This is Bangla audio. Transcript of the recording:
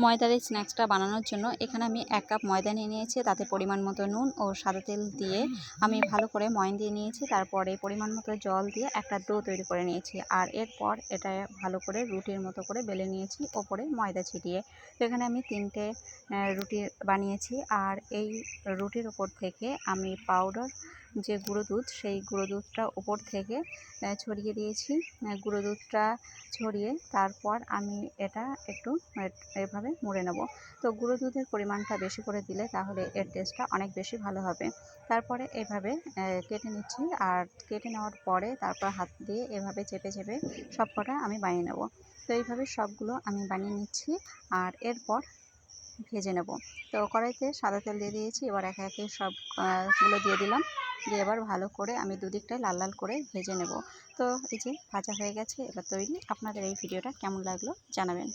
ময়দার এই স্ন্যাক্সটা বানানোর জন্য এখানে আমি 1 কাপ ময়দা নিয়ে নিয়েছি, তাতে পরিমাণ মতো নুন ও সাদা তেল দিয়ে আমি ভালো করে ময়ান দিয়ে নিয়েছি। তারপরে পরিমাণ মতো জল দিয়ে একটা ডো তৈরি করে নিয়েছি। আর এরপর এটা ভালো করে রুটির মতো করে বেলে নিয়েছি, ওপরে ময়দা ছিটিয়ে। তো এখানে আমি 3টে রুটি বানিয়েছি। আর এই রুটির ওপর থেকে আমি পাউডার যে গুঁড়ো দুধ, সেই গুঁড়ো দুধটা ওপর থেকে ছড়িয়ে দিয়েছি। গুঁড়ো দুধটা ছড়িয়ে তারপর আমি এটা একটু এভাবে মুড়ে নেব। তো গুঁড়ো দুধের পরিমাণটা বেশি করে দিলে তাহলে এর টেস্টটা অনেক বেশি ভালো হবে। তারপরে এভাবে কেটে নিচ্ছি। আর কেটে নেওয়ার পরে তারপর হাত দিয়ে এভাবে চেপে চেপে সবকটা আমি বানিয়ে নেব। তো এইভাবে সবগুলো আমি বানিয়ে নিচ্ছি। আর এরপর ভেজে নেব। তো কড়াইতে সাদা তেল দিয়ে দিয়েছি, এবার একে একে সবগুলো দিয়ে দিলাম। দিয়ে এবার ভালো করে আমি দুদিকটাই লাল লাল করে ভেজে নেব। তো এই যে ভাজা হয়ে গেছে, এবার তৈরি। আপনাদের এই ভিডিওটা কেমন লাগলো জানাবেন।